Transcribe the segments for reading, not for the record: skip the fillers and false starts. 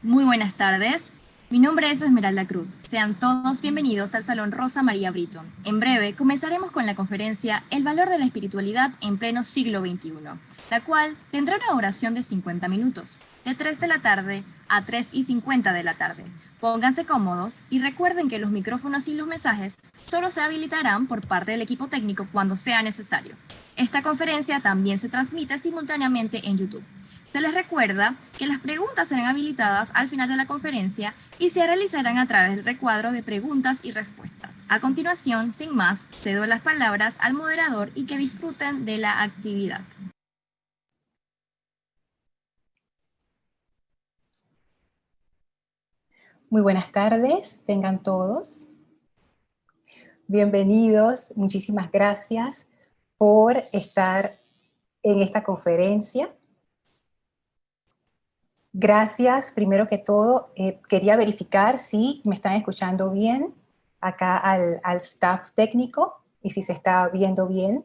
Muy buenas tardes. Mi nombre es Esmeralda Cruz. Sean todos bienvenidos al Salón Rosa María Brito. En breve comenzaremos con la conferencia El valor de la espiritualidad en pleno siglo XXI, la cual tendrá una oración de 50 minutos, de 3 de la tarde a 3:50 de la tarde. Pónganse cómodos y recuerden que los micrófonos y los mensajes solo se habilitarán por parte del equipo técnico cuando sea necesario. Esta conferencia también se transmite simultáneamente en YouTube. Se les recuerda que las preguntas serán habilitadas al final de la conferencia y se realizarán a través del recuadro de preguntas y respuestas. A continuación, sin más, cedo las palabras al moderador y que disfruten de la actividad. Muy buenas tardes, tengan todos. Bienvenidos, muchísimas gracias por estar en esta conferencia. Gracias, primero que todo, quería verificar si me están escuchando bien acá al staff técnico y si se está viendo bien.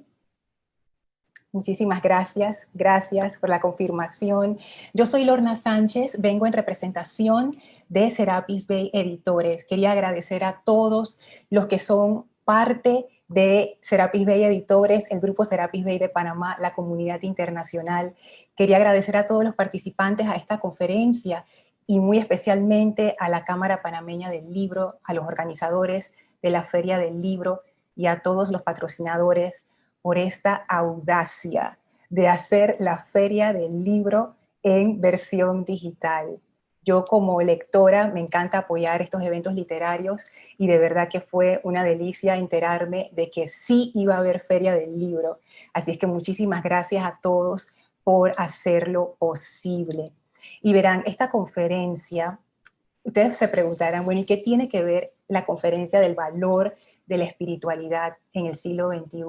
Muchísimas gracias, gracias por la confirmación. Yo soy Lorna Sánchez, vengo en representación de Serapis Bay Editores. Quería agradecer a todos los que son parte de Serapis Bay Editores, el grupo Serapis Bay de Panamá, la comunidad internacional. Quería agradecer a todos los participantes a esta conferencia y muy especialmente a la Cámara Panameña del Libro, a los organizadores de la Feria del Libro y a todos los patrocinadores por esta audacia de hacer la Feria del Libro en versión digital. Yo como lectora me encanta apoyar estos eventos literarios y de verdad que fue una delicia enterarme de que sí iba a haber Feria del Libro. Así es que muchísimas gracias a todos por hacerlo posible. Y verán, esta conferencia, ustedes se preguntarán, bueno, ¿y qué tiene que ver la conferencia del valor de la espiritualidad en el siglo XXI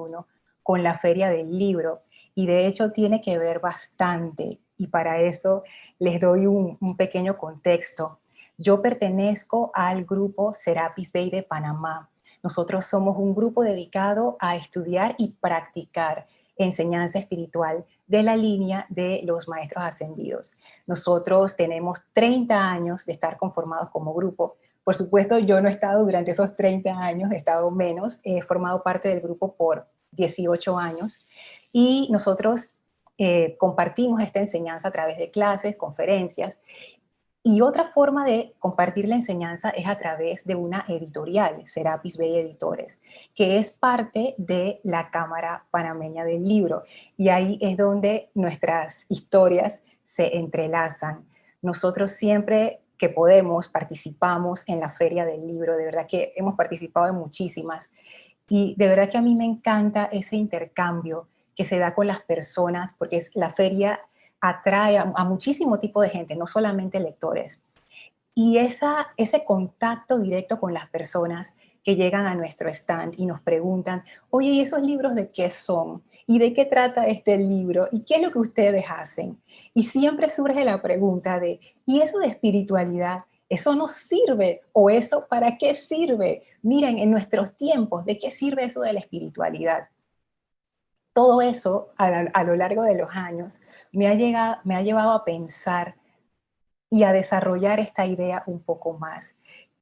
con la Feria del Libro? Y de hecho tiene que ver bastante, y para eso les doy un pequeño contexto. Yo pertenezco al grupo Serapis Bay de Panamá. Nosotros somos un grupo dedicado a estudiar y practicar enseñanza espiritual de la línea de los maestros ascendidos. Nosotros tenemos 30 años de estar conformados como grupo. Por supuesto, yo no he estado durante esos 30 años, he estado menos, he formado parte del grupo por 18 años y nosotros compartimos esta enseñanza a través de clases, conferencias. Y otra forma de compartir la enseñanza es a través de una editorial, Serapis Bay Editores, que es parte de la Cámara Panameña del Libro. Y ahí es donde nuestras historias se entrelazan. Nosotros siempre que podemos participamos en la Feria del Libro, de verdad que hemos participado en muchísimas. Y de verdad que a mí me encanta ese intercambio que se da con las personas, porque la feria atrae a muchísimo tipo de gente, no solamente lectores. Y ese contacto directo con las personas que llegan a nuestro stand y nos preguntan, oye, ¿y esos libros de qué son? ¿Y de qué trata este libro? ¿Y qué es lo que ustedes hacen? Y siempre surge la pregunta de, ¿y eso de espiritualidad? ¿Eso nos sirve? ¿O eso para qué sirve? Miren, en nuestros tiempos, ¿de qué sirve eso de la espiritualidad? Todo eso, a lo largo de los años, me ha llevado a pensar y a desarrollar esta idea un poco más.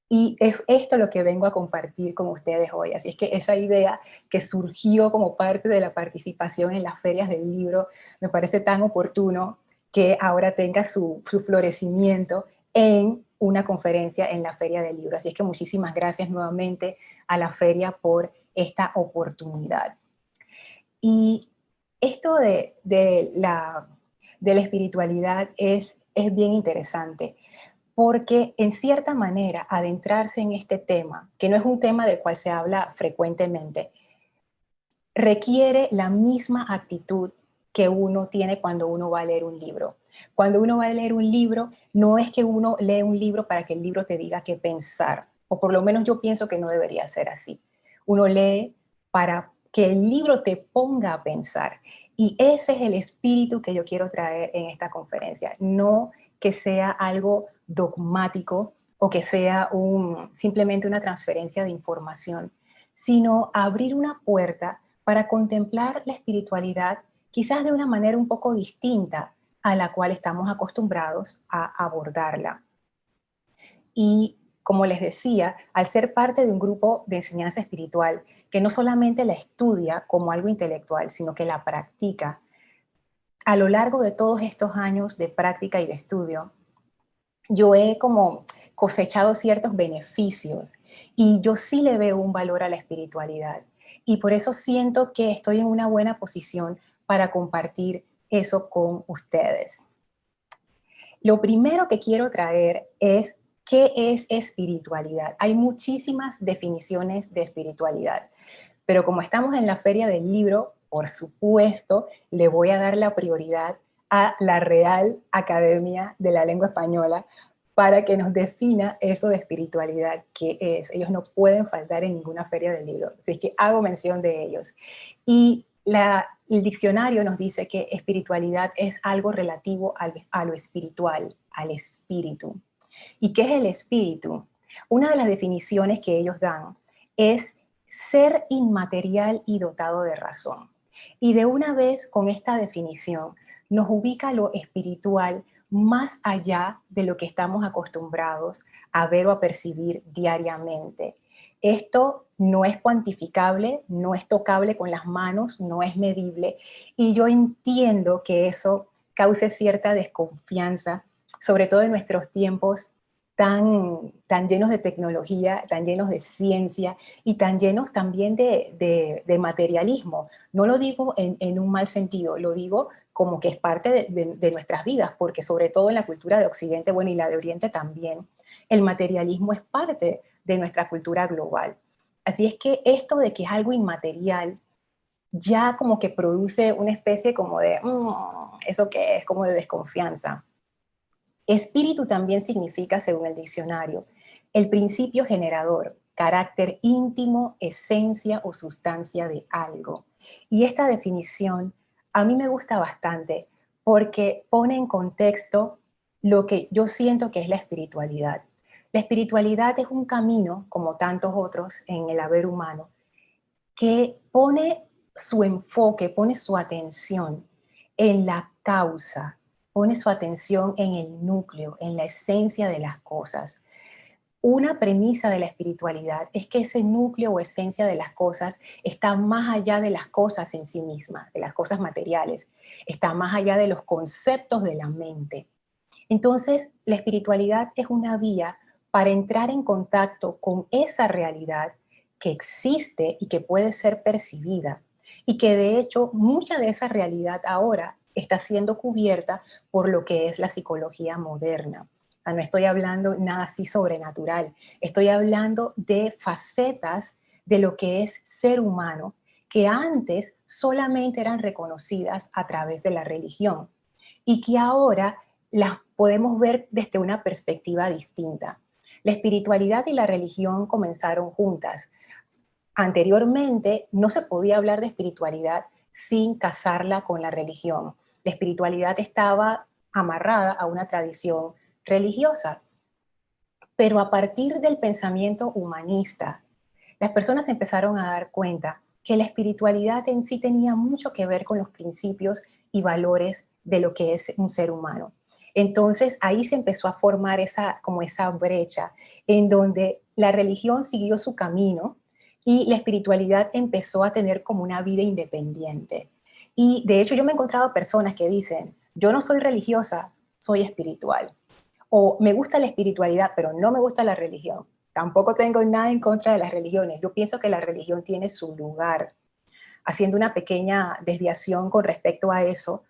Y es esto lo que vengo a compartir con ustedes hoy. Así es que esa idea que surgió como parte de la participación en las ferias del libro me parece tan oportuno que ahora tenga su florecimiento en una conferencia en la Feria del Libro. Así es que muchísimas gracias nuevamente a la feria por esta oportunidad. Y esto de la espiritualidad es bien interesante, porque en cierta manera adentrarse en este tema, que no es un tema del cual se habla frecuentemente, requiere la misma actitud que uno tiene cuando uno va a leer un libro. Cuando uno va a leer un libro, no es que uno lee un libro para que el libro te diga qué pensar, o por lo menos yo pienso que no debería ser así. Uno lee para que el libro te ponga a pensar. Y ese es el espíritu que yo quiero traer en esta conferencia. No que sea algo dogmático o que sea simplemente una transferencia de información, sino abrir una puerta para contemplar la espiritualidad quizás de una manera un poco distinta a la cual estamos acostumbrados a abordarla. Y como les decía, al ser parte de un grupo de enseñanza espiritual que no solamente la estudia como algo intelectual, sino que la practica, a lo largo de todos estos años de práctica y de estudio, yo he como cosechado ciertos beneficios y yo sí le veo un valor a la espiritualidad. Y por eso siento que estoy en una buena posición para compartir eso con ustedes. Lo primero que quiero traer es qué es espiritualidad. Hay muchísimas definiciones de espiritualidad, pero como estamos en la Feria del Libro, por supuesto, le voy a dar la prioridad a la Real Academia de la Lengua Española para que nos defina eso de espiritualidad, qué es. Ellos no pueden faltar en ninguna Feria del Libro, así es que hago mención de ellos. Y el diccionario nos dice que espiritualidad es algo relativo a lo espiritual, al espíritu. ¿Y qué es el espíritu? Una de las definiciones que ellos dan es ser inmaterial y dotado de razón. Y de una vez con esta definición nos ubica lo espiritual más allá de lo que estamos acostumbrados a ver o a percibir diariamente. Esto no es cuantificable, no es tocable con las manos, no es medible, y yo entiendo que eso cause cierta desconfianza, sobre todo en nuestros tiempos tan llenos de tecnología, tan llenos de ciencia y tan llenos también de materialismo. No lo digo en un mal sentido, lo digo como que es parte de nuestras vidas, porque sobre todo en la cultura de Occidente, bueno, y la de Oriente también, el materialismo es parte de nuestra cultura global. Así es que esto de que es algo inmaterial ya como que produce una especie como de, ¿eso qué es? Como de desconfianza. Espíritu también significa, según el diccionario, el principio generador, carácter íntimo, esencia o sustancia de algo. Y esta definición a mí me gusta bastante porque pone en contexto lo que yo siento que es la espiritualidad. La espiritualidad es un camino, como tantos otros en el haber humano, que pone su enfoque, pone su atención en la causa, pone su atención en el núcleo, en la esencia de las cosas. Una premisa de la espiritualidad es que ese núcleo o esencia de las cosas está más allá de las cosas en sí mismas, de las cosas materiales, está más allá de los conceptos de la mente. Entonces, la espiritualidad es una vía para entrar en contacto con esa realidad que existe y que puede ser percibida y que de hecho mucha de esa realidad ahora está siendo cubierta por lo que es la psicología moderna. No estoy hablando nada así sobrenatural, estoy hablando de facetas de lo que es ser humano que antes solamente eran reconocidas a través de la religión y que ahora las podemos ver desde una perspectiva distinta. La espiritualidad y la religión comenzaron juntas. Anteriormente no se podía hablar de espiritualidad sin casarla con la religión. La espiritualidad estaba amarrada a una tradición religiosa. Pero a partir del pensamiento humanista, las personas empezaron a dar cuenta que la espiritualidad en sí tenía mucho que ver con los principios y valores de lo que es un ser humano. Entonces ahí se empezó a formar como esa brecha en donde la religión siguió su camino y la espiritualidad empezó a tener como una vida independiente. Y de hecho yo me he encontrado personas que dicen, yo no soy religiosa, soy espiritual. O me gusta la espiritualidad, pero no me gusta la religión. Tampoco tengo nada en contra de las religiones. Yo pienso que la religión tiene su lugar. Haciendo una pequeña desviación con respecto a eso,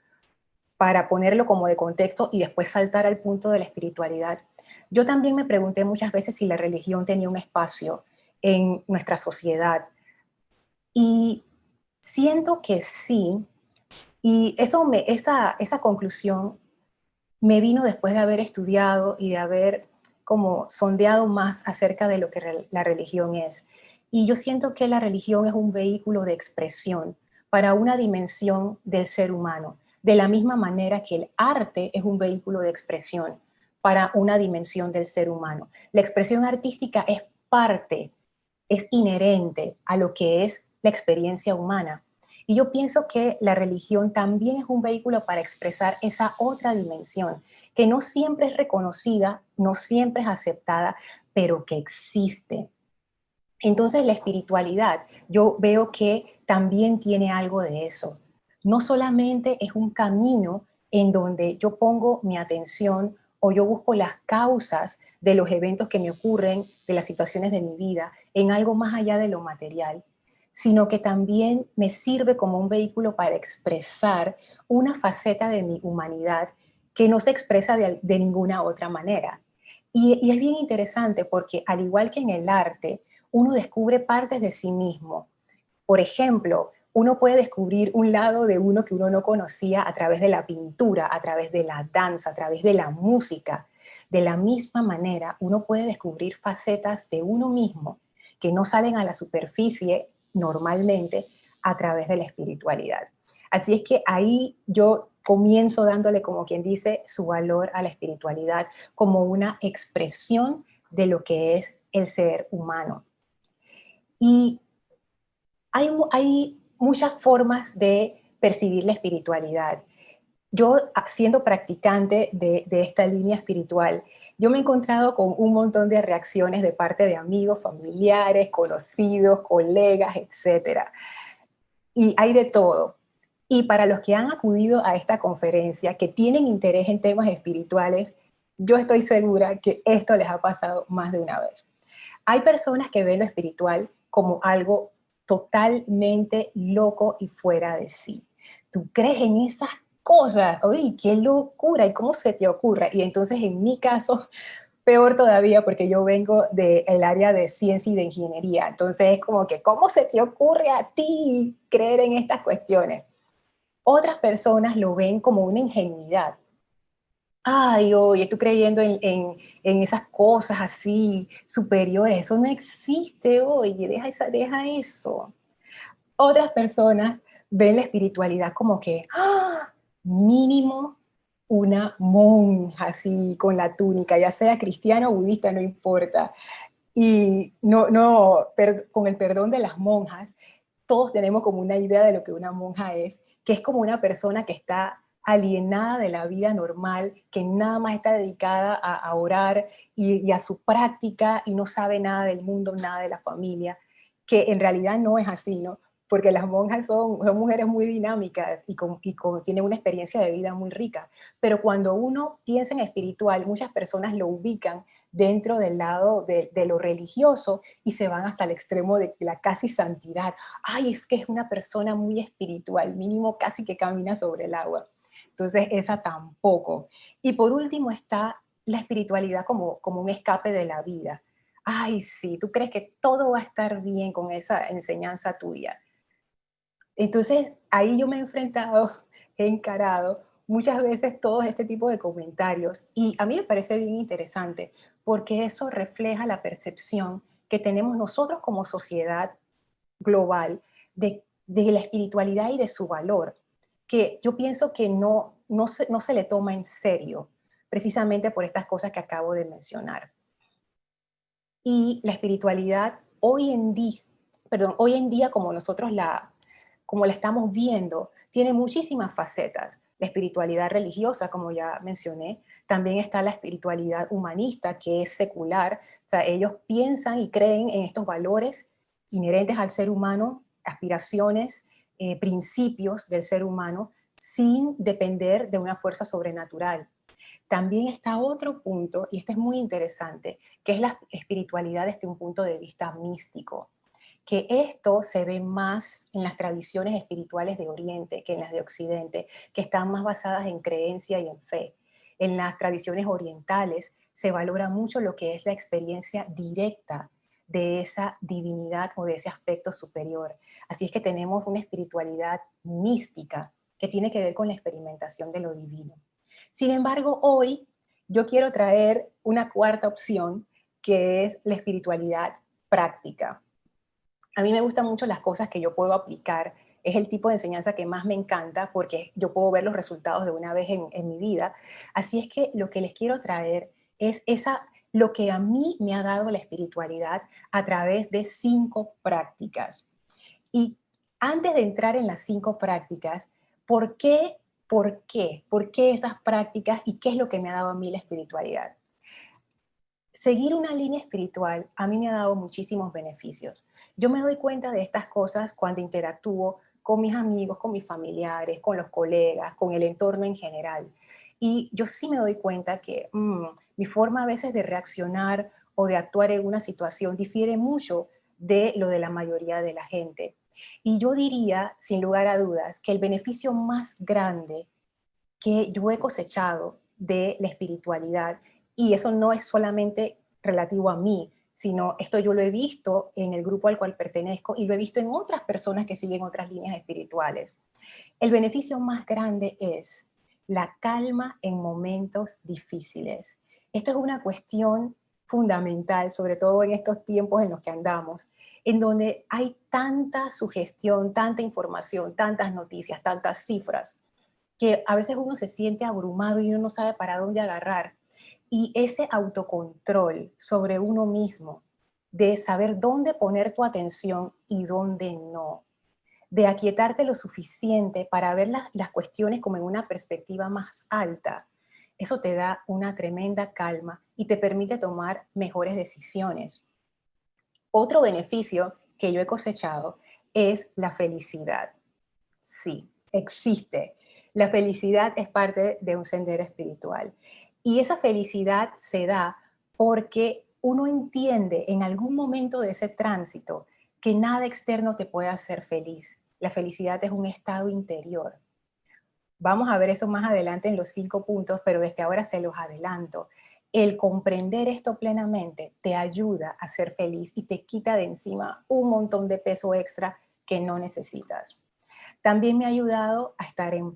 para ponerlo como de contexto y después saltar al punto de la espiritualidad. Yo también me pregunté muchas veces si la religión tenía un espacio en nuestra sociedad. Y siento que sí. Y esa conclusión me vino después de haber estudiado y de haber como sondeado más acerca de lo que la religión es. Y yo siento que la religión es un vehículo de expresión para una dimensión del ser humano, de la misma manera que el arte es un vehículo de expresión para una dimensión del ser humano. La expresión artística es parte, es inherente a lo que es la experiencia humana. Y yo pienso que la religión también es un vehículo para expresar esa otra dimensión, que no siempre es reconocida, no siempre es aceptada, pero que existe. Entonces la espiritualidad, yo veo que también tiene algo de eso. No solamente es un camino en donde yo pongo mi atención o yo busco las causas de los eventos que me ocurren, de las situaciones de mi vida, en algo más allá de lo material, sino que también me sirve como un vehículo para expresar una faceta de mi humanidad que no se expresa de ninguna otra manera. Y es bien interesante porque al igual que en el arte, uno descubre partes de sí mismo. Por ejemplo, uno puede descubrir un lado de uno que uno no conocía a través de la pintura, a través de la danza, a través de la música. De la misma manera, uno puede descubrir facetas de uno mismo que no salen a la superficie normalmente a través de la espiritualidad. Así es que ahí yo comienzo dándole, como quien dice, su valor a la espiritualidad como una expresión de lo que es el ser humano. Y hay muchas formas de percibir la espiritualidad. Yo, siendo practicante de esta línea espiritual, yo me he encontrado con un montón de reacciones de parte de amigos, familiares, conocidos, colegas, etcétera. Y hay de todo. Y para los que han acudido a esta conferencia, que tienen interés en temas espirituales, yo estoy segura que esto les ha pasado más de una vez. Hay personas que ven lo espiritual como algo totalmente loco y fuera de sí. ¿Tú crees en esas cosas? Oye, qué locura, ¿y cómo se te ocurre? Y entonces en mi caso, peor todavía porque yo vengo del área de ciencia y de ingeniería. Entonces es como que, ¿cómo se te ocurre a ti creer en estas cuestiones? Otras personas lo ven como una ingenuidad. Ay, oye, tú creyendo en esas cosas así superiores, eso no existe, oye, deja eso. Otras personas ven la espiritualidad como que, ¡ah! Mínimo una monja así con la túnica, ya sea cristiana o budista, no importa. Y con el perdón de las monjas, todos tenemos como una idea de lo que una monja es, que es como una persona que está alienada de la vida normal, que nada más está dedicada a orar y a su práctica y no sabe nada del mundo, nada de la familia, que en realidad no es así, ¿no? Porque las monjas son mujeres muy dinámicas tienen una experiencia de vida muy rica. Pero cuando uno piensa en espiritual, muchas personas lo ubican dentro del lado de lo religioso y se van hasta el extremo de la casi santidad. Ay, es que es una persona muy espiritual, mínimo casi que camina sobre el agua. Entonces, esa tampoco. Y por último está la espiritualidad como un escape de la vida. Ay, sí, tú crees que todo va a estar bien con esa enseñanza tuya. Entonces, ahí yo me he enfrentado, he encarado muchas veces todo este tipo de comentarios y a mí me parece bien interesante porque eso refleja la percepción que tenemos nosotros como sociedad global de la espiritualidad y de su valor, que yo pienso que no se le toma en serio, precisamente por estas cosas que acabo de mencionar. Y la espiritualidad hoy en día como nosotros como la estamos viendo, tiene muchísimas facetas. La espiritualidad religiosa, como ya mencioné, también está la espiritualidad humanista, que es secular. O sea, ellos piensan y creen en estos valores inherentes al ser humano, aspiraciones, principios del ser humano, sin depender de una fuerza sobrenatural. También está otro punto, y este es muy interesante, que es la espiritualidad desde un punto de vista místico, que esto se ve más en las tradiciones espirituales de Oriente que en las de Occidente, que están más basadas en creencia y en fe. En las tradiciones orientales se valora mucho lo que es la experiencia directa de esa divinidad o de ese aspecto superior. Así es que tenemos una espiritualidad mística que tiene que ver con la experimentación de lo divino. Sin embargo, hoy yo quiero traer una cuarta opción, que es la espiritualidad práctica. A mí me gustan mucho las cosas que yo puedo aplicar. Es el tipo de enseñanza que más me encanta porque yo puedo ver los resultados de una vez en mi vida. Así es que lo que les quiero traer es lo que a mí me ha dado la espiritualidad a través de 5 prácticas. Y Antes de entrar en las 5 prácticas, ¿por qué? ¿Por qué? ¿Por qué esas prácticas y qué es lo que me ha dado a mí la espiritualidad? Seguir una línea espiritual a mí me ha dado muchísimos beneficios. Yo me doy cuenta de estas cosas cuando interactúo con mis amigos, con mis familiares, con los colegas, con el entorno en general. Y yo sí me doy cuenta que mi forma a veces de reaccionar o de actuar en una situación difiere mucho de lo de la mayoría de la gente. Y yo diría, sin lugar a dudas, que el beneficio más grande que yo he cosechado de la espiritualidad, y eso no es solamente relativo a mí, sino esto yo lo he visto en el grupo al cual pertenezco y lo he visto en otras personas que siguen otras líneas espirituales. El beneficio más grande es la calma en momentos difíciles. Esto es una cuestión fundamental, sobre todo en estos tiempos en los que andamos, en donde hay tanta sugestión, tanta información, tantas noticias, tantas cifras, que a veces uno se siente abrumado y uno no sabe para dónde agarrar. Y ese autocontrol sobre uno mismo, de saber dónde poner tu atención y dónde no, de aquietarte lo suficiente para ver las cuestiones como en una perspectiva más alta, eso te da una tremenda calma y te permite tomar mejores decisiones. Otro beneficio que yo he cosechado es la felicidad. Sí, existe. La felicidad es parte de un sendero espiritual. Y esa felicidad se da porque uno entiende en algún momento de ese tránsito que nada externo te puede hacer feliz. La felicidad es un estado interior. Vamos a ver eso más adelante en los 5 puntos, pero desde ahora se los adelanto. El comprender esto plenamente te ayuda a ser feliz y te quita de encima un montón de peso extra que no necesitas. También me ha ayudado a estar en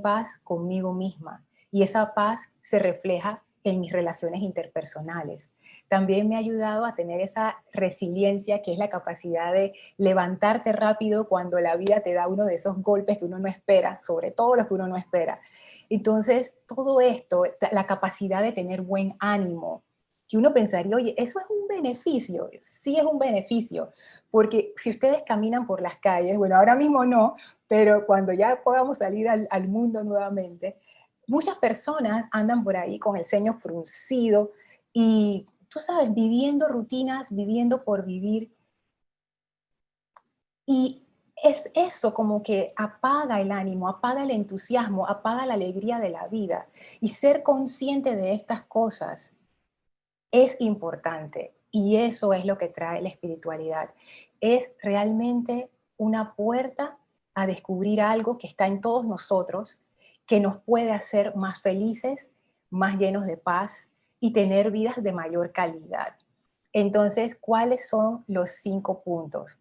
paz conmigo misma. Y esa paz se refleja en mis relaciones interpersonales. También me ha ayudado a tener esa resiliencia, que es la capacidad de levantarte rápido cuando la vida te da uno de esos golpes que uno no espera, sobre todo los que uno no espera. Entonces, todo esto, la capacidad de tener buen ánimo, que uno pensaría, oye, eso es un beneficio. Sí es un beneficio, porque si ustedes caminan por las calles, bueno, ahora mismo no, pero cuando ya podamos salir al mundo nuevamente, muchas personas andan por ahí con el ceño fruncido y, tú sabes, viviendo rutinas, viviendo por vivir. Y es eso como que apaga el ánimo, apaga el entusiasmo, apaga la alegría de la vida. Y ser consciente de estas cosas es importante. Y eso es lo que trae la espiritualidad. Es realmente una puerta a descubrir algo que está en todos nosotros, que nos puede hacer más felices, más llenos de paz y tener vidas de mayor calidad. Entonces, ¿cuáles son los 5 puntos?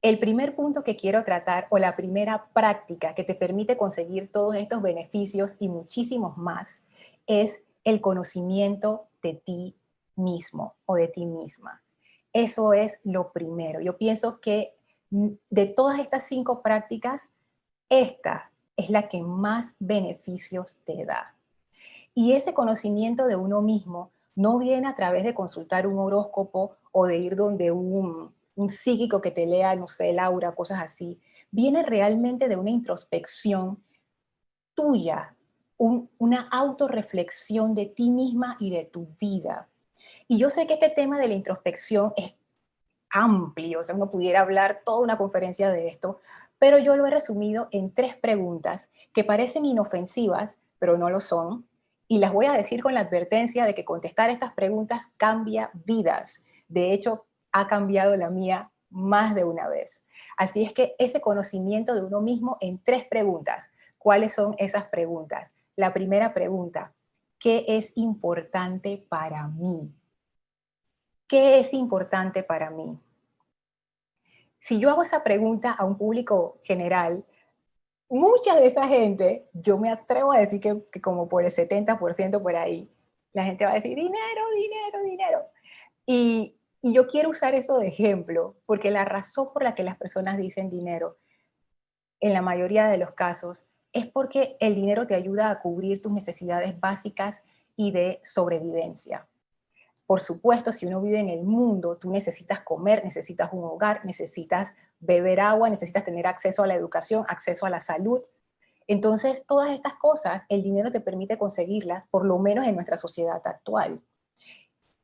El primer punto que quiero tratar, o la primera práctica que te permite conseguir todos estos beneficios y muchísimos más, es el conocimiento de ti mismo o de ti misma. Eso es lo primero. Yo pienso que de todas estas 5 prácticas, esta es la que más beneficios te da. Y ese conocimiento de uno mismo no viene a través de consultar un horóscopo o de ir donde un psíquico que te lea, no sé, Laura, cosas así. Viene realmente de una introspección tuya, una autorreflexión de ti misma y de tu vida. Y yo sé que este tema de la introspección es amplio, o sea, uno pudiera hablar toda una conferencia de esto, pero yo lo he resumido en 3 preguntas que parecen inofensivas, pero no lo son, y las voy a decir con la advertencia de que contestar estas preguntas cambia vidas. De hecho, ha cambiado la mía más de una vez. Así es que ese conocimiento de uno mismo en 3 preguntas. ¿Cuáles son esas preguntas? La primera pregunta, ¿qué es importante para mí? ¿Qué es importante para mí? Si yo hago esa pregunta a un público general, mucha de esa gente, yo me atrevo a decir que como por el 70% por ahí, la gente va a decir dinero, dinero, dinero. Y yo quiero usar eso de ejemplo, porque la razón por la que las personas dicen dinero, en la mayoría de los casos, es porque el dinero te ayuda a cubrir tus necesidades básicas y de sobrevivencia. Por supuesto, si uno vive en el mundo, tú necesitas comer, necesitas un hogar, necesitas beber agua, necesitas tener acceso a la educación, acceso a la salud. Entonces, todas estas cosas, el dinero te permite conseguirlas, por lo menos en nuestra sociedad actual.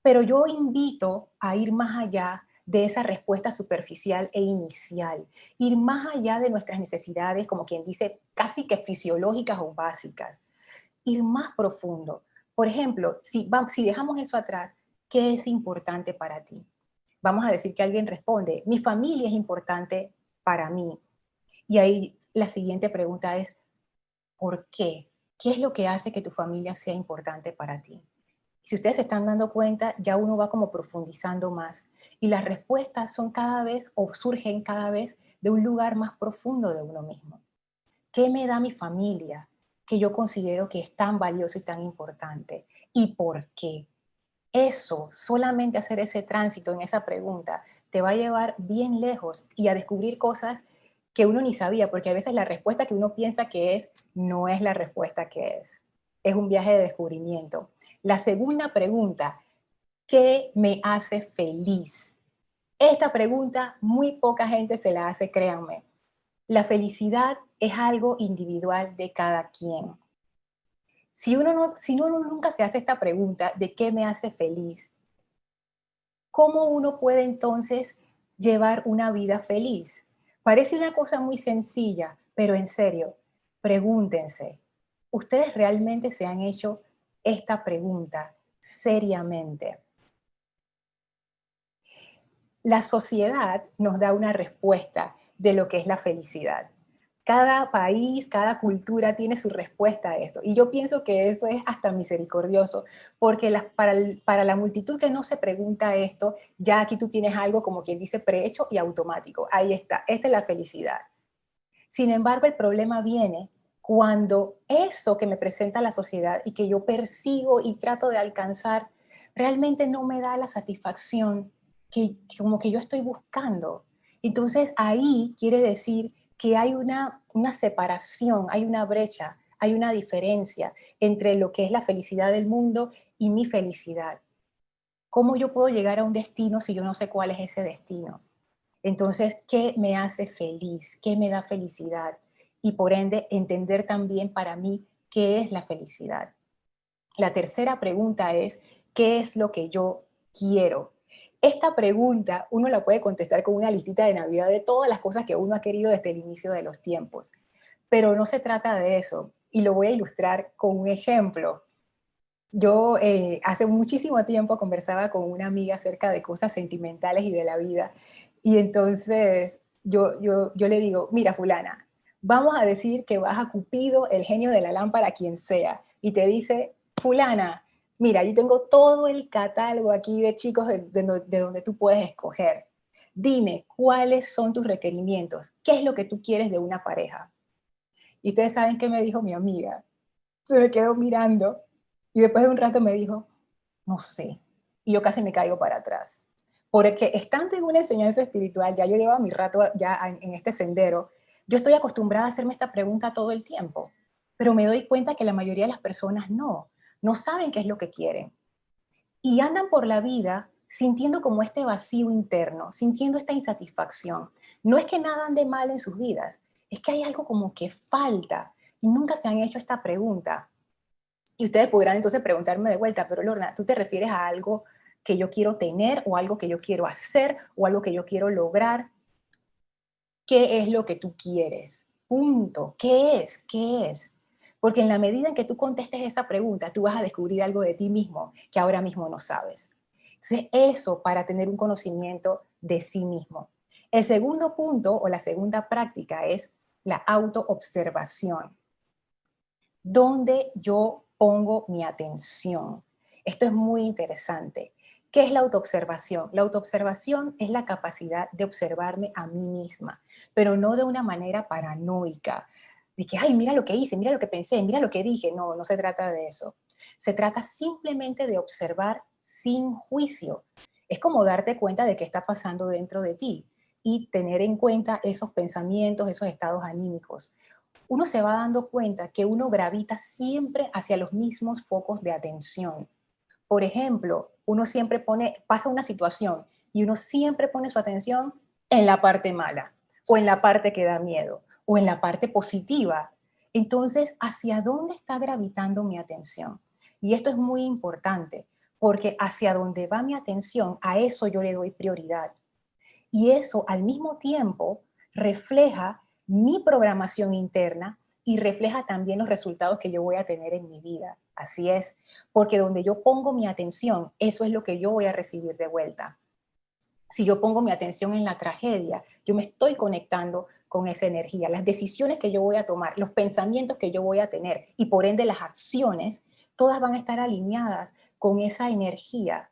Pero yo invito a ir más allá de esa respuesta superficial e inicial, ir más allá de nuestras necesidades, como quien dice, casi que fisiológicas o básicas, ir más profundo. Por ejemplo, si dejamos eso atrás, ¿qué es importante para ti? Vamos a decir que alguien responde, mi familia es importante para mí. Y ahí la siguiente pregunta es, ¿por qué? ¿Qué es lo que hace que tu familia sea importante para ti? Si ustedes se están dando cuenta, ya uno va como profundizando más y las respuestas son cada vez o surgen cada vez de un lugar más profundo de uno mismo. ¿Qué me da mi familia que yo considero que es tan valioso y tan importante? ¿Y por qué? Eso, solamente hacer ese tránsito en esa pregunta, te va a llevar bien lejos y a descubrir cosas que uno ni sabía, porque a veces la respuesta que uno piensa que es, no es la respuesta que es. Es un viaje de descubrimiento. La segunda pregunta, ¿qué me hace feliz? Esta pregunta muy poca gente se la hace, créanme. La felicidad es algo individual de cada quien. Si uno nunca se hace esta pregunta de qué me hace feliz, ¿cómo uno puede entonces llevar una vida feliz? Parece una cosa muy sencilla, pero en serio, pregúntense, ¿ustedes realmente se han hecho esta pregunta seriamente? La sociedad nos da una respuesta de lo que es la felicidad. Cada país, cada cultura tiene su respuesta a esto. Y yo pienso que eso es hasta misericordioso, porque para la multitud que no se pregunta esto, ya aquí tú tienes algo como quien dice prehecho y automático. Ahí está, esta es la felicidad. Sin embargo, el problema viene cuando eso que me presenta la sociedad y que yo persigo y trato de alcanzar realmente no me da la satisfacción como que yo estoy buscando. Entonces ahí quiere decir que hay una separación, hay una brecha, hay una diferencia entre lo que es la felicidad del mundo y mi felicidad. ¿Cómo yo puedo llegar a un destino si yo no sé cuál es ese destino? Entonces, ¿qué me hace feliz? ¿Qué me da felicidad? Y por ende, entender también para mí qué es la felicidad. La tercera pregunta es, ¿qué es lo que yo quiero? Esta pregunta uno la puede contestar con una listita de Navidad de todas las cosas que uno ha querido desde el inicio de los tiempos. Pero no se trata de eso. Y lo voy a ilustrar con un ejemplo. Yo hace muchísimo tiempo conversaba con una amiga acerca de cosas sentimentales y de la vida. Y entonces yo le digo, mira fulana, vamos a decir que vas a Cupido, el genio de la lámpara, quien sea, y te dice, fulana, mira, yo tengo todo el catálogo aquí de chicos de donde tú puedes escoger. Dime, ¿cuáles son tus requerimientos? ¿Qué es lo que tú quieres de una pareja? Y ustedes saben qué me dijo mi amiga. Se me quedó mirando y después de un rato me dijo, no sé. Y yo casi me caigo para atrás. Porque estando en una enseñanza espiritual, ya yo llevo mi rato ya en este sendero, yo estoy acostumbrada a hacerme esta pregunta todo el tiempo. Pero me doy cuenta que la mayoría de las personas no saben qué es lo que quieren. Y andan por la vida sintiendo como este vacío interno, sintiendo esta insatisfacción. No es que nada ande mal en sus vidas, es que hay algo como que falta y nunca se han hecho esta pregunta. Y ustedes podrán entonces preguntarme de vuelta, pero Lorna, ¿tú te refieres a algo que yo quiero tener o algo que yo quiero hacer o algo que yo quiero lograr? ¿Qué es lo que tú quieres? Punto. ¿Qué es? ¿Qué es? Porque en la medida en que tú contestes esa pregunta, tú vas a descubrir algo de ti mismo que ahora mismo no sabes. Entonces, eso para tener un conocimiento de sí mismo. El segundo punto o la segunda práctica es la autoobservación, donde yo pongo mi atención. Esto es muy interesante. ¿Qué es la autoobservación? La autoobservación es la capacidad de observarme a mí misma, pero no de una manera paranoica, de que, ay, mira lo que hice, mira lo que pensé, mira lo que dije. No, no se trata de eso. Se trata simplemente de observar sin juicio. Es como darte cuenta de qué está pasando dentro de ti y tener en cuenta esos pensamientos, esos estados anímicos. Uno se va dando cuenta que uno gravita siempre hacia los mismos focos de atención. Por ejemplo, uno siempre pasa una situación y uno siempre pone su atención en la parte mala, o en la parte que da miedo, o en la parte positiva. Entonces, ¿hacia dónde está gravitando mi atención? Y esto es muy importante, porque hacia dónde va mi atención, a eso yo le doy prioridad. Y eso al mismo tiempo refleja mi programación interna y refleja también los resultados que yo voy a tener en mi vida. Así es, porque donde yo pongo mi atención, eso es lo que yo voy a recibir de vuelta. Si yo pongo mi atención en la tragedia, yo me estoy conectando con esa energía. Las decisiones que yo voy a tomar, los pensamientos que yo voy a tener y por ende las acciones, todas van a estar alineadas con esa energía.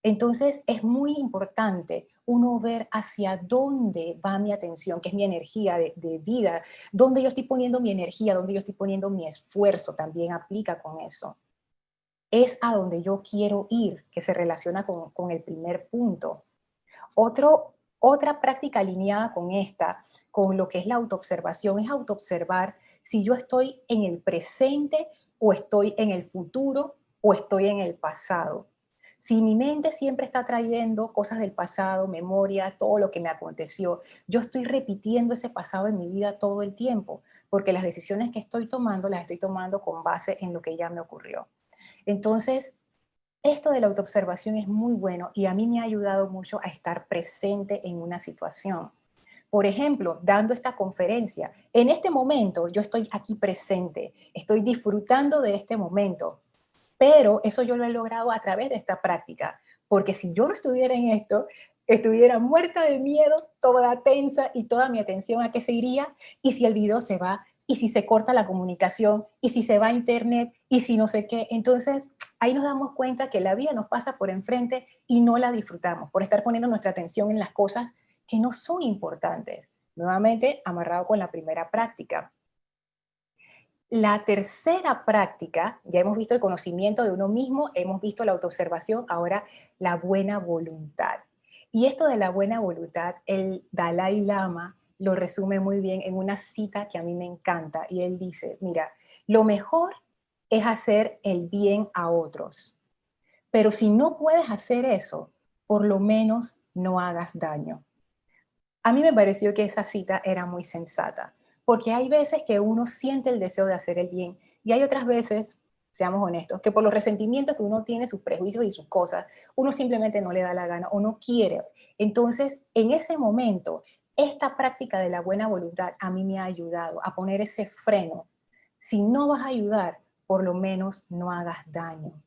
Entonces es muy importante uno ver hacia dónde va mi atención, que es mi energía de vida, dónde yo estoy poniendo mi energía, dónde yo estoy poniendo mi esfuerzo, también aplica con eso. Es a donde yo quiero ir, que se relaciona con el primer punto. Otra práctica alineada con esta, con lo que es la autoobservación, es autoobservar si yo estoy en el presente o estoy en el futuro o estoy en el pasado. Si mi mente siempre está trayendo cosas del pasado, memoria, todo lo que me aconteció, yo estoy repitiendo ese pasado en mi vida todo el tiempo, porque las decisiones que estoy tomando las estoy tomando con base en lo que ya me ocurrió. Entonces, esto de la autoobservación es muy bueno y a mí me ha ayudado mucho a estar presente en una situación. Por ejemplo, dando esta conferencia, en este momento yo estoy aquí presente, estoy disfrutando de este momento, pero eso yo lo he logrado a través de esta práctica, porque si yo no estuviera en esto, estuviera muerta de miedo, toda tensa y toda mi atención a qué se iría, y si el video se va, y si se corta la comunicación, y si se va a internet, y si no sé qué. Entonces, ahí nos damos cuenta que la vida nos pasa por enfrente y no la disfrutamos, por estar poniendo nuestra atención en las cosas que no son importantes. Nuevamente, amarrado con la primera práctica. La tercera práctica, ya hemos visto el conocimiento de uno mismo, hemos visto la autoobservación, ahora la buena voluntad. Y esto de la buena voluntad, el Dalai Lama lo resume muy bien en una cita que a mí me encanta, y él dice, mira, lo mejor es hacer el bien a otros, pero si no puedes hacer eso, por lo menos no hagas daño. A mí me pareció que esa cita era muy sensata, porque hay veces que uno siente el deseo de hacer el bien y hay otras veces, seamos honestos, que por los resentimientos que uno tiene, sus prejuicios y sus cosas, uno simplemente no le da la gana o no quiere. Entonces, en ese momento, esta práctica de la buena voluntad a mí me ha ayudado a poner ese freno. Si no vas a ayudar, por lo menos no hagas daño.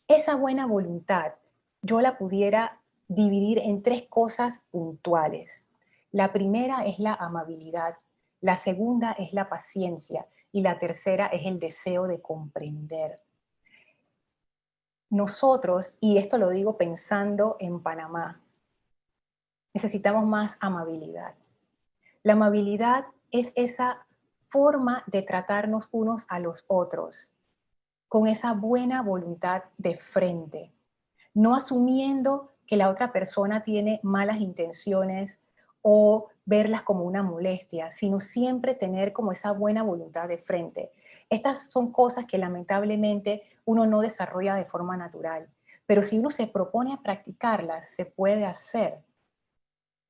Esa buena voluntad yo la pudiera dividir en tres cosas puntuales. La primera es la amabilidad, la segunda es la paciencia y la tercera es el deseo de comprender. Nosotros, y esto lo digo pensando en Panamá, necesitamos más amabilidad. La amabilidad es esa forma de tratarnos unos a los otros, con esa buena voluntad de frente, no asumiendo que la otra persona tiene malas intenciones o verlas como una molestia, sino siempre tener como esa buena voluntad de frente. Estas son cosas que lamentablemente uno no desarrolla de forma natural, pero si uno se propone a practicarlas, se puede hacer.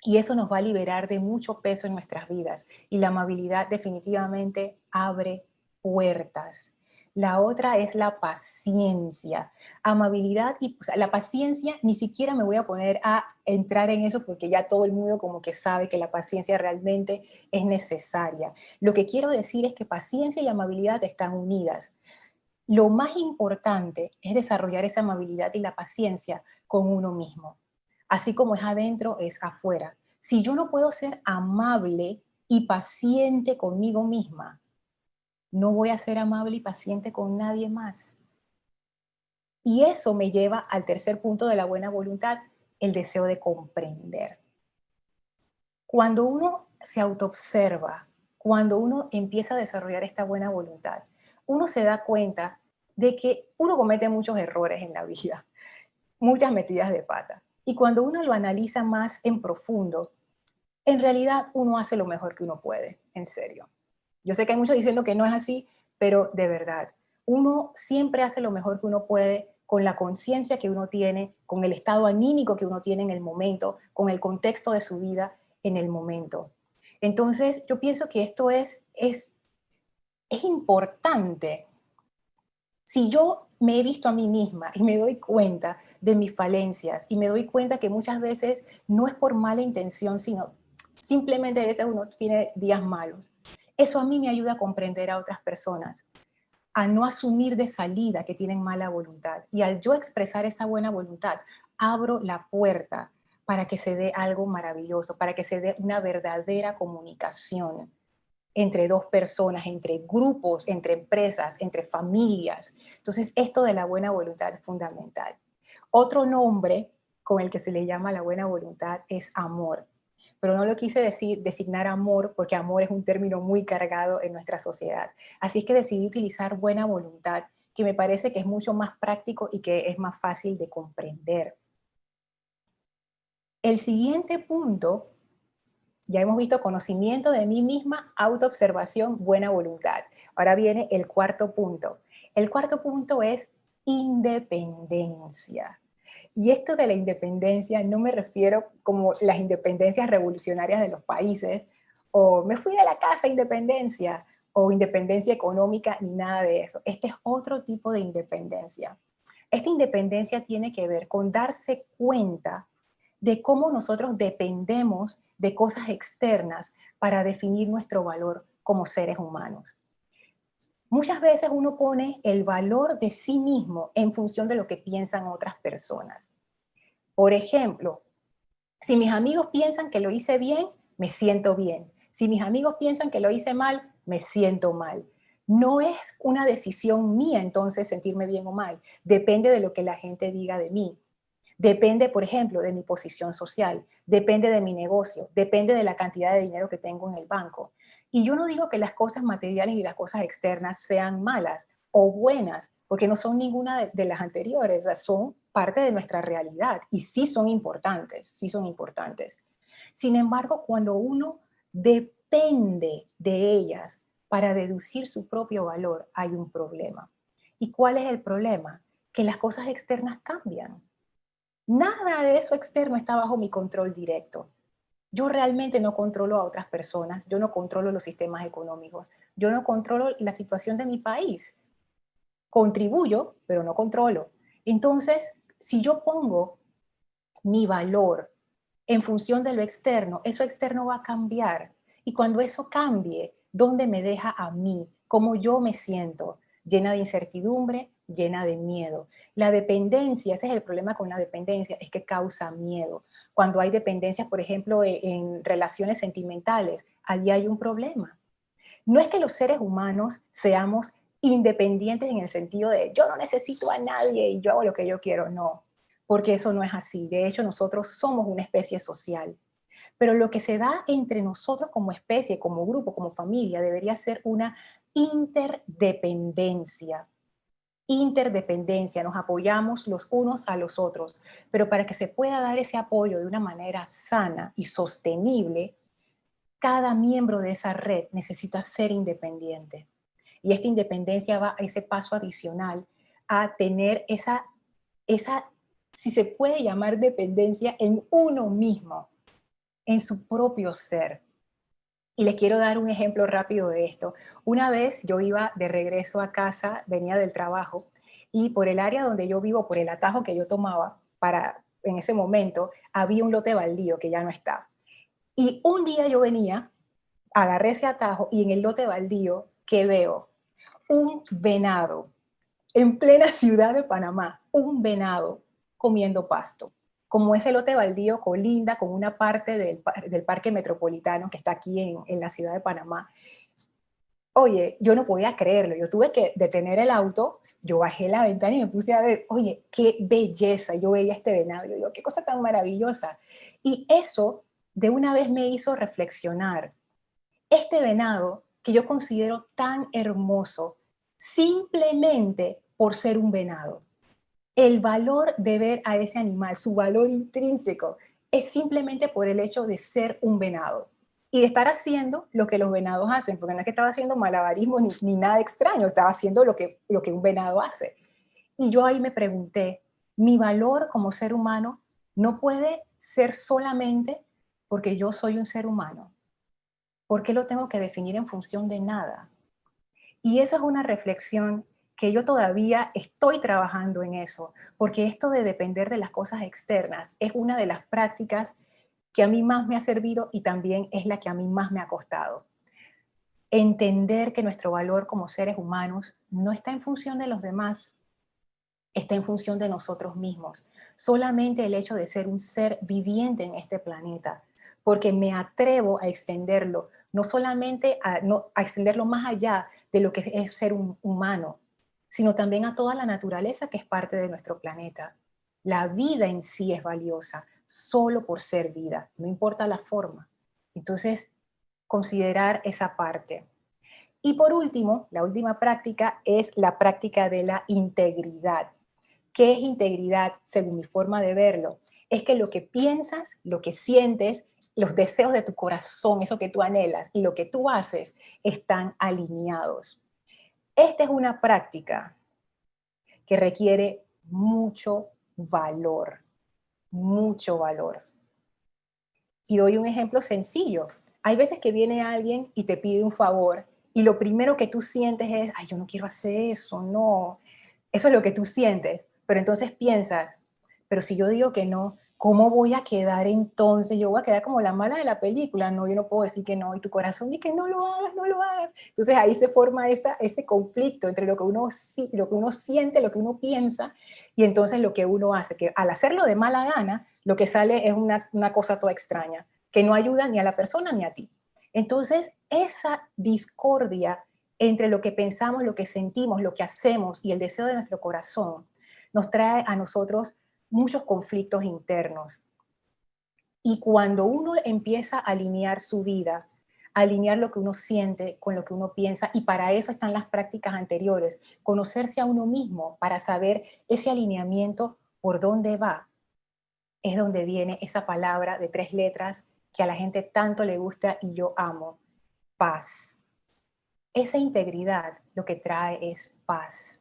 Y eso nos va a liberar de mucho peso en nuestras vidas. Y la amabilidad definitivamente abre puertas. La otra es la paciencia. Amabilidad y o sea, la paciencia, ni siquiera me voy a poner a entrar en eso porque ya todo el mundo como que sabe que la paciencia realmente es necesaria. Lo que quiero decir es que paciencia y amabilidad están unidas. Lo más importante es desarrollar esa amabilidad y la paciencia con uno mismo. Así como es adentro, es afuera. Si yo no puedo ser amable y paciente conmigo misma, no voy a ser amable y paciente con nadie más. Y eso me lleva al tercer punto de la buena voluntad, el deseo de comprender. Cuando uno se autoobserva, cuando uno empieza a desarrollar esta buena voluntad, uno se da cuenta de que uno comete muchos errores en la vida, muchas metidas de pata. Y cuando uno lo analiza más en profundo, en realidad uno hace lo mejor que uno puede, en serio. Yo sé que hay muchos diciendo que no es así, pero de verdad, uno siempre hace lo mejor que uno puede con la conciencia que uno tiene, con el estado anímico que uno tiene en el momento, con el contexto de su vida en el momento. Entonces, yo pienso que esto es importante. Si yo me he visto a mí misma y me doy cuenta de mis falencias y me doy cuenta que muchas veces no es por mala intención, sino simplemente a veces uno tiene días malos, eso a mí me ayuda a comprender a otras personas, a no asumir de salida que tienen mala voluntad. Y al yo expresar esa buena voluntad, abro la puerta para que se dé algo maravilloso, para que se dé una verdadera comunicación entre dos personas, entre grupos, entre empresas, entre familias. Entonces, esto de la buena voluntad es fundamental. Otro nombre con el que se le llama la buena voluntad es amor. Pero no lo quise designar amor porque amor es un término muy cargado en nuestra sociedad. Así es que decidí utilizar buena voluntad, que me parece que es mucho más práctico y que es más fácil de comprender. El siguiente punto, ya hemos visto conocimiento de mí misma, autoobservación, buena voluntad. Ahora viene el cuarto punto. El cuarto punto es independencia. Y esto de la independencia no me refiero como las independencias revolucionarias de los países, o me fui de la casa, independencia, o independencia económica, ni nada de eso. Este es otro tipo de independencia. Esta independencia tiene que ver con darse cuenta de cómo nosotros dependemos de cosas externas para definir nuestro valor como seres humanos. Muchas veces uno pone el valor de sí mismo en función de lo que piensan otras personas. Por ejemplo, si mis amigos piensan que lo hice bien, me siento bien. Si mis amigos piensan que lo hice mal, me siento mal. No es una decisión mía entonces sentirme bien o mal. Depende de lo que la gente diga de mí. Depende, por ejemplo, de mi posición social, depende de mi negocio, depende de la cantidad de dinero que tengo en el banco. Y yo no digo que las cosas materiales y las cosas externas sean malas o buenas, porque no son ninguna de las anteriores, son parte de nuestra realidad y sí son importantes, sí son importantes. Sin embargo, cuando uno depende de ellas para deducir su propio valor, hay un problema. ¿Y cuál es el problema? Que las cosas externas cambian. Nada de eso externo está bajo mi control directo. Yo realmente no controlo a otras personas, yo no controlo los sistemas económicos, yo no controlo la situación de mi país. Contribuyo, pero no controlo. Entonces, si yo pongo mi valor en función de lo externo, eso externo va a cambiar. Y cuando eso cambie, ¿dónde me deja a mí? ¿Cómo yo me siento? Llena de incertidumbre, llena de miedo. La dependencia, ese es el problema con la dependencia, es que causa miedo. Cuando hay dependencias, por ejemplo, en relaciones sentimentales, allí hay un problema. No es que los seres humanos seamos independientes en el sentido de yo no necesito a nadie y yo hago lo que yo quiero, no, porque eso no es así. De hecho, nosotros somos una especie social. Pero lo que se da entre nosotros como especie, como grupo, como familia, debería ser una interdependencia. Interdependencia, nos apoyamos los unos a los otros, pero para que se pueda dar ese apoyo de una manera sana y sostenible, cada miembro de esa red necesita ser independiente. Y esta independencia va a ese paso adicional a tener esa, si se puede llamar dependencia en uno mismo, en su propio ser. Y les quiero dar un ejemplo rápido de esto. Una vez yo iba de regreso a casa, venía del trabajo, y por el área donde yo vivo, por el atajo que yo tomaba para en ese momento, había un lote baldío que ya no está. Y un día yo venía, agarré ese atajo y en el lote baldío, ¿qué veo? Un venado en plena ciudad de Panamá, un venado comiendo pasto. Como ese lote baldío colinda con una parte del parque metropolitano que está aquí en la ciudad de Panamá. Oye, yo no podía creerlo, yo tuve que detener el auto, yo bajé la ventana y me puse a ver, oye, qué belleza, yo veía este venado, yo digo, qué cosa tan maravillosa. Y eso de una vez me hizo reflexionar. Este venado que yo considero tan hermoso, simplemente por ser un venado. El valor de ver a ese animal, su valor intrínseco, es simplemente por el hecho de ser un venado y de estar haciendo lo que los venados hacen, porque no es que estaba haciendo malabarismo ni nada extraño, estaba haciendo lo que un venado hace. Y yo ahí me pregunté, mi valor como ser humano no puede ser solamente porque yo soy un ser humano. ¿Por qué lo tengo que definir en función de nada? Y eso es una reflexión que yo todavía estoy trabajando en eso, porque esto de depender de las cosas externas es una de las prácticas que a mí más me ha servido y también es la que a mí más me ha costado. Entender que nuestro valor como seres humanos no está en función de los demás, está en función de nosotros mismos. Solamente el hecho de ser un ser viviente en este planeta, porque me atrevo a extenderlo, no solamente a extenderlo más allá de lo que es ser un humano, sino también a toda la naturaleza que es parte de nuestro planeta. La vida en sí es valiosa, solo por ser vida, no importa la forma. Entonces, considerar esa parte. Y por último, la última práctica es la práctica de la integridad. ¿Qué es integridad según mi forma de verlo? Es que lo que piensas, lo que sientes, los deseos de tu corazón, eso que tú anhelas y lo que tú haces están alineados. Esta es una práctica que requiere mucho valor, mucho valor. Y doy un ejemplo sencillo. Hay veces que viene alguien y te pide un favor y lo primero que tú sientes es, ay, yo no quiero hacer eso, no. Eso es lo que tú sientes. Pero entonces piensas, pero si yo digo que no, ¿cómo voy a quedar entonces? Yo voy a quedar como la mala de la película. No, yo no puedo decir que no. Y tu corazón dice que no lo hagas, no lo hagas. Entonces ahí se forma ese conflicto entre lo que uno siente, lo que uno piensa y entonces lo que uno hace. Que al hacerlo de mala gana, lo que sale es una cosa toda extraña, que no ayuda ni a la persona ni a ti. Entonces, esa discordia entre lo que pensamos, lo que sentimos, lo que hacemos y el deseo de nuestro corazón, nos trae a nosotros muchos conflictos internos. Y cuando uno empieza a alinear su vida, a alinear lo que uno siente con lo que uno piensa, y para eso están las prácticas anteriores, conocerse a uno mismo para saber ese alineamiento por dónde va, es donde viene esa palabra de 3 letras que a la gente tanto le gusta y yo amo, paz. Esa integridad lo que trae es paz.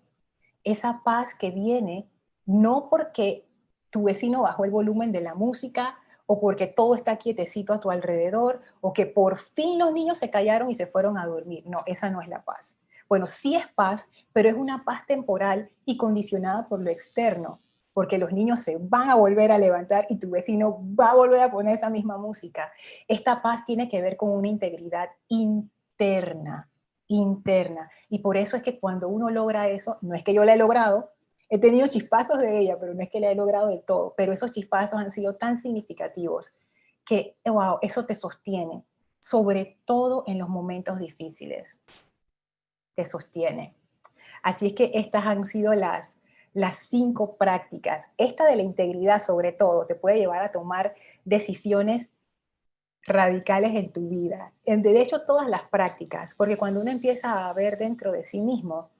Esa paz que viene no porque tu vecino bajó el volumen de la música o porque todo está quietecito a tu alrededor o que por fin los niños se callaron y se fueron a dormir. No, esa no es la paz. Bueno, sí es paz, pero es una paz temporal y condicionada por lo externo, porque los niños se van a volver a levantar y tu vecino va a volver a poner esa misma música. Esta paz tiene que ver con una integridad interna. Y por eso es que cuando uno logra eso, no es que yo la he logrado, he tenido chispazos de ella, pero no es que la he logrado del todo, pero esos chispazos han sido tan significativos que, wow, eso te sostiene, sobre todo en los momentos difíciles, te sostiene. Así es que estas han sido las 5 prácticas. Esta de la integridad, sobre todo, te puede llevar a tomar decisiones radicales en tu vida. De hecho, todas las prácticas, porque cuando uno empieza a ver dentro de sí mismo,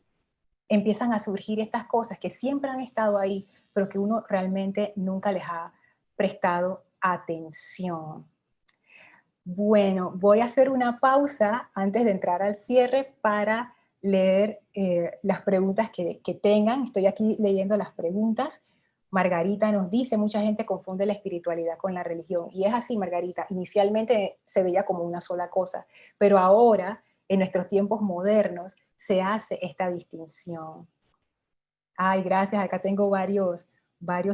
empiezan a surgir estas cosas que siempre han estado ahí, pero que uno realmente nunca les ha prestado atención. Bueno, voy a hacer una pausa antes de entrar al cierre para leer las preguntas que tengan. Estoy aquí leyendo las preguntas. Margarita nos dice, mucha gente confunde la espiritualidad con la religión. Y es así, Margarita. Inicialmente se veía como una sola cosa, pero ahora, en nuestros tiempos modernos, se hace esta distinción. Ay, gracias. Acá tengo varios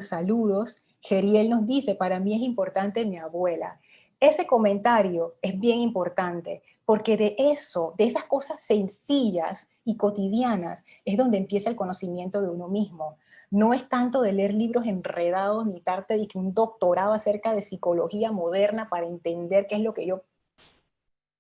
saludos. Geriel nos dice, para mí es importante mi abuela. Ese comentario es bien importante porque de eso, de esas cosas sencillas y cotidianas, es donde empieza el conocimiento de uno mismo. No es tanto de leer libros enredados ni darte de un doctorado acerca de psicología moderna para entender qué es lo que yo...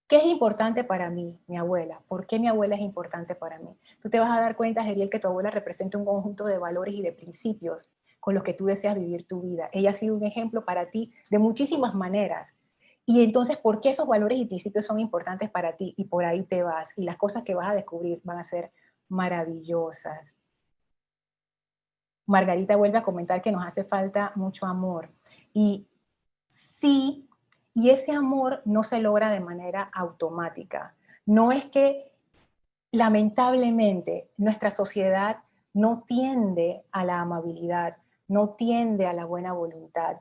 ¿Qué es importante para mí, mi abuela? ¿Por qué mi abuela es importante para mí? Tú te vas a dar cuenta, Geriel, que tu abuela representa un conjunto de valores y de principios con los que tú deseas vivir tu vida. Ella ha sido un ejemplo para ti de muchísimas maneras. Y entonces, ¿por qué esos valores y principios son importantes para ti? Y por ahí te vas. Y las cosas que vas a descubrir van a ser maravillosas. Margarita vuelve a comentar que nos hace falta mucho amor. Y sí, y ese amor no se logra de manera automática. No es que lamentablemente nuestra sociedad no tiende a la amabilidad, no tiende a la buena voluntad.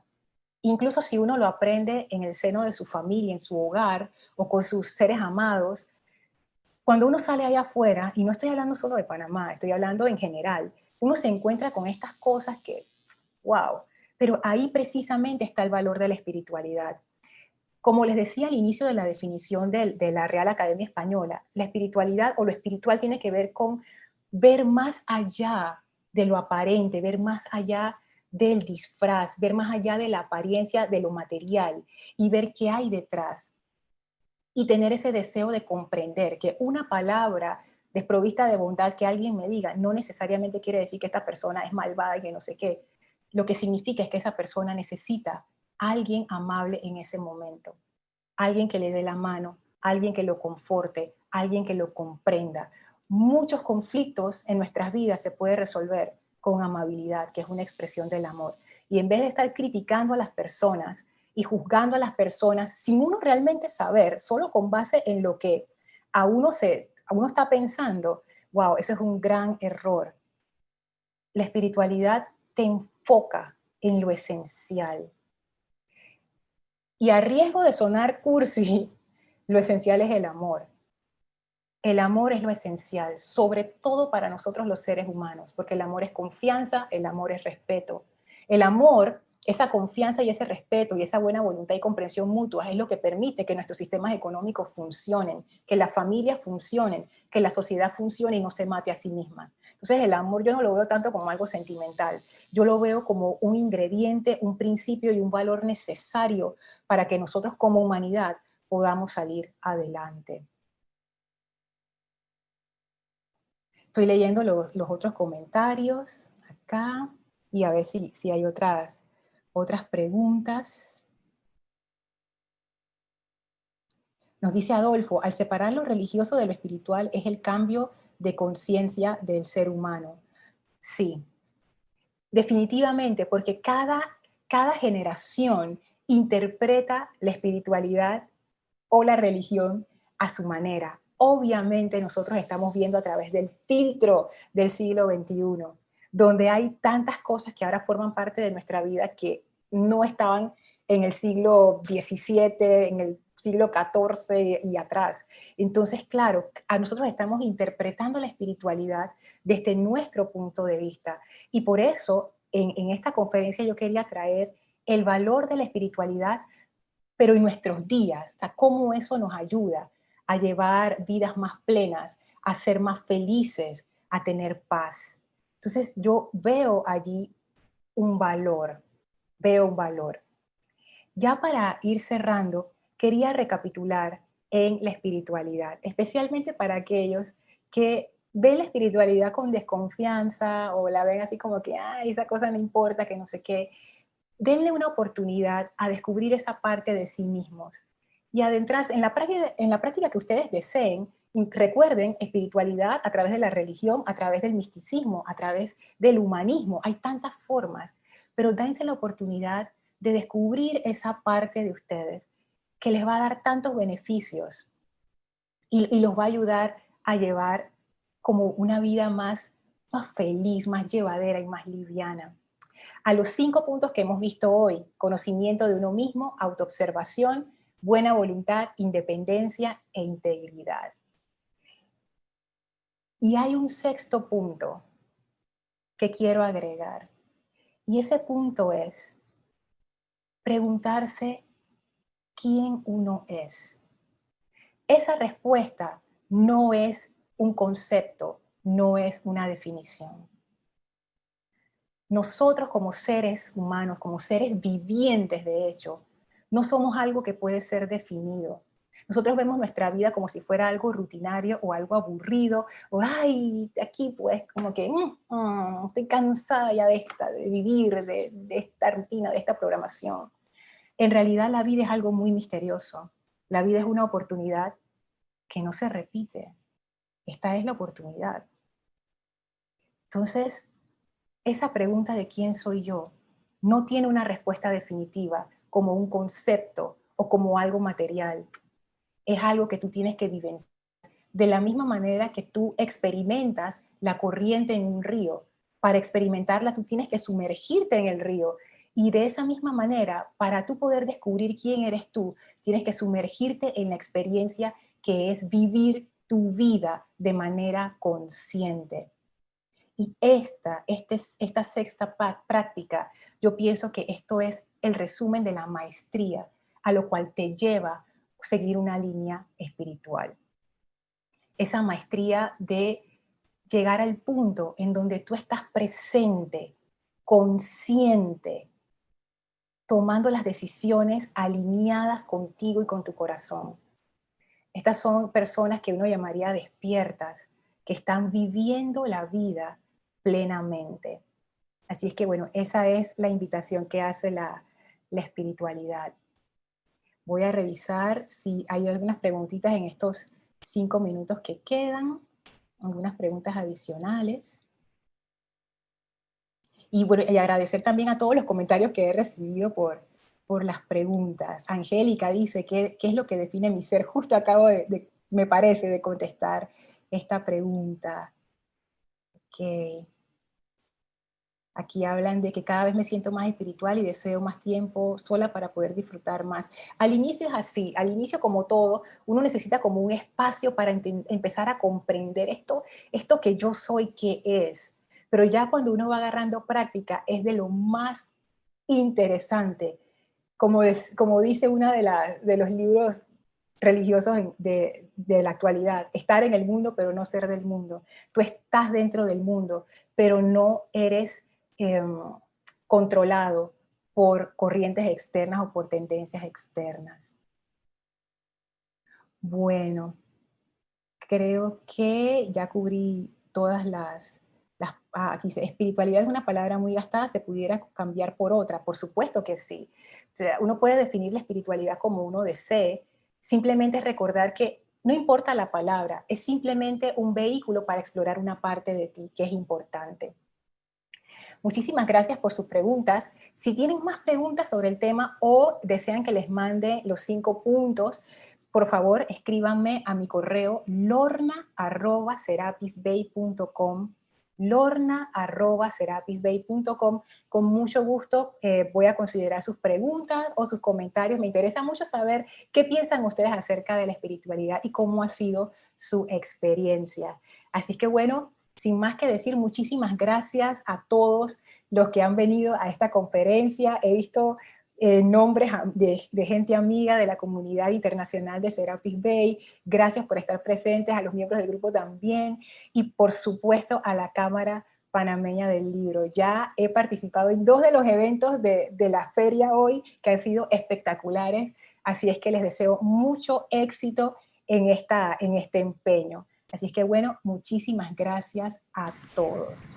Incluso si uno lo aprende en el seno de su familia, en su hogar o con sus seres amados, cuando uno sale allá afuera, y no estoy hablando solo de Panamá, estoy hablando en general, uno se encuentra con estas cosas que, wow, pero ahí precisamente está el valor de la espiritualidad. Como les decía al inicio de la definición de la Real Academia Española, la espiritualidad o lo espiritual tiene que ver con ver más allá de lo aparente, ver más allá del disfraz, ver más allá de la apariencia de lo material y ver qué hay detrás. Y tener ese deseo de comprender que una palabra desprovista de bondad que alguien me diga no necesariamente quiere decir que esta persona es malvada y que no sé qué. Lo que significa es que esa persona necesita a alguien amable en ese momento, alguien que le dé la mano, alguien que lo conforte, alguien que lo comprenda. Muchos conflictos en nuestras vidas se pueden resolver con amabilidad, que es una expresión del amor. Y en vez de estar criticando a las personas y juzgando a las personas sin uno realmente saber, solo con base en lo que a uno está pensando, wow, eso es un gran error. La espiritualidad te enfoca en lo esencial. Y a riesgo de sonar cursi, lo esencial es el amor. El amor es lo esencial, sobre todo para nosotros los seres humanos, porque el amor es confianza, el amor es respeto. El amor, esa confianza y ese respeto y esa buena voluntad y comprensión mutua es lo que permite que nuestros sistemas económicos funcionen, que las familias funcionen, que la sociedad funcione y no se mate a sí misma. Entonces el amor yo no lo veo tanto como algo sentimental, yo lo veo como un ingrediente, un principio y un valor necesario para que nosotros como humanidad podamos salir adelante. Estoy leyendo los otros comentarios acá y a ver si hay otras preguntas. Nos dice Adolfo, al separar lo religioso de lo espiritual es el cambio de conciencia del ser humano. Sí, definitivamente, porque cada generación interpreta la espiritualidad o la religión a su manera. Obviamente nosotros estamos viendo a través del filtro del siglo XXI, donde hay tantas cosas que ahora forman parte de nuestra vida que no estaban en el siglo XVII, en el siglo XIV y atrás. Entonces, claro, a nosotros estamos interpretando la espiritualidad desde nuestro punto de vista. Y por eso, en esta conferencia yo quería traer el valor de la espiritualidad pero en nuestros días, o sea, cómo eso nos ayuda a llevar vidas más plenas, a ser más felices, a tener paz. Entonces yo veo allí un valor, veo un valor. Ya para ir cerrando, quería recapitular en la espiritualidad, especialmente para aquellos que ven la espiritualidad con desconfianza o la ven así como que, ay, esa cosa no importa, que no sé qué. Denle una oportunidad a descubrir esa parte de sí mismos y adentrarse en la práctica que ustedes deseen. Y recuerden, espiritualidad a través de la religión, a través del misticismo, a través del humanismo. Hay tantas formas, pero dense la oportunidad de descubrir esa parte de ustedes que les va a dar tantos beneficios y los va a ayudar a llevar como una vida más feliz, más llevadera y más liviana. A los 5 puntos que hemos visto hoy: conocimiento de uno mismo, autoobservación, buena voluntad, independencia e integridad. Y hay un sexto punto que quiero agregar, y ese punto es preguntarse quién uno es. Esa respuesta no es un concepto, no es una definición. Nosotros como seres humanos, como seres vivientes de hecho, no somos algo que puede ser definido. Nosotros vemos nuestra vida como si fuera algo rutinario o algo aburrido, o ay, aquí pues como que estoy cansada ya de vivir, de esta rutina, de esta programación. En realidad la vida es algo muy misterioso. La vida es una oportunidad que no se repite. Esta es la oportunidad. Entonces, esa pregunta de quién soy yo no tiene una respuesta definitiva como un concepto o como algo material. Es algo que tú tienes que vivenciar de la misma manera que tú experimentas la corriente en un río. Para experimentarla tú tienes que sumergirte en el río. Y de esa misma manera, para tú poder descubrir quién eres tú, tienes que sumergirte en la experiencia que es vivir tu vida de manera consciente. Y esta sexta práctica, yo pienso que esto es el resumen de la maestría, a lo cual te lleva a seguir una línea espiritual. Esa maestría de llegar al punto en donde tú estás presente, consciente, tomando las decisiones alineadas contigo y con tu corazón. Estas son personas que uno llamaría despiertas, que están viviendo la vida plenamente. Así es que, bueno, esa es la invitación que hace la espiritualidad. Voy a revisar si hay algunas preguntitas en estos 5 minutos que quedan, algunas preguntas adicionales. Y bueno, y agradecer también a todos los comentarios que he recibido por las preguntas. Angélica dice, ¿qué es lo que define mi ser? Justo acabo me parece, de contestar esta pregunta. Okay. Aquí hablan de que cada vez me siento más espiritual y deseo más tiempo sola para poder disfrutar más. Al inicio es así, al inicio como todo, uno necesita como un espacio para empezar a comprender esto que yo soy, qué es. Pero ya cuando uno va agarrando práctica es de lo más interesante. Como dice uno de los libros religiosos de la actualidad, estar en el mundo pero no ser del mundo. Tú estás dentro del mundo, pero no eres controlado por corrientes externas o por tendencias externas. Bueno, creo que ya cubrí todas aquí dice, espiritualidad es una palabra muy gastada, ¿se pudiera cambiar por otra? Por supuesto que sí. O sea, uno puede definir la espiritualidad como uno desee, simplemente recordar que no importa la palabra, es simplemente un vehículo para explorar una parte de ti que es importante. Muchísimas gracias por sus preguntas. Si tienen más preguntas sobre el tema o desean que les mande los 5 puntos, por favor escríbanme a mi correo lorna@serapisbay.com, lorna@serapisbay.com. Con mucho gusto voy a considerar sus preguntas o sus comentarios. Me interesa mucho saber qué piensan ustedes acerca de la espiritualidad y cómo ha sido su experiencia. Así que bueno, sin más que decir, muchísimas gracias a todos los que han venido a esta conferencia. He visto nombres de gente amiga de la comunidad internacional de Serapis Bay. Gracias por estar presentes, a los miembros del grupo también, y por supuesto a la Cámara Panameña del Libro. Ya he participado en 2 de los eventos de la feria hoy, que han sido espectaculares, así es que les deseo mucho éxito en este empeño. Así es que bueno, muchísimas gracias a todos.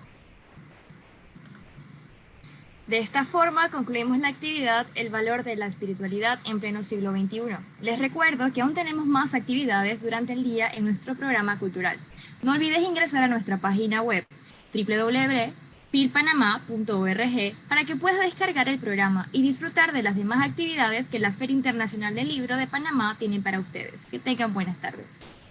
De esta forma concluimos la actividad El valor de la espiritualidad en pleno siglo XXI. Les recuerdo que aún tenemos más actividades durante el día en nuestro programa cultural. No olvides ingresar a nuestra página web www.pilpanamá.org para que puedas descargar el programa y disfrutar de las demás actividades que la Feria Internacional del Libro de Panamá tiene para ustedes. Que tengan buenas tardes.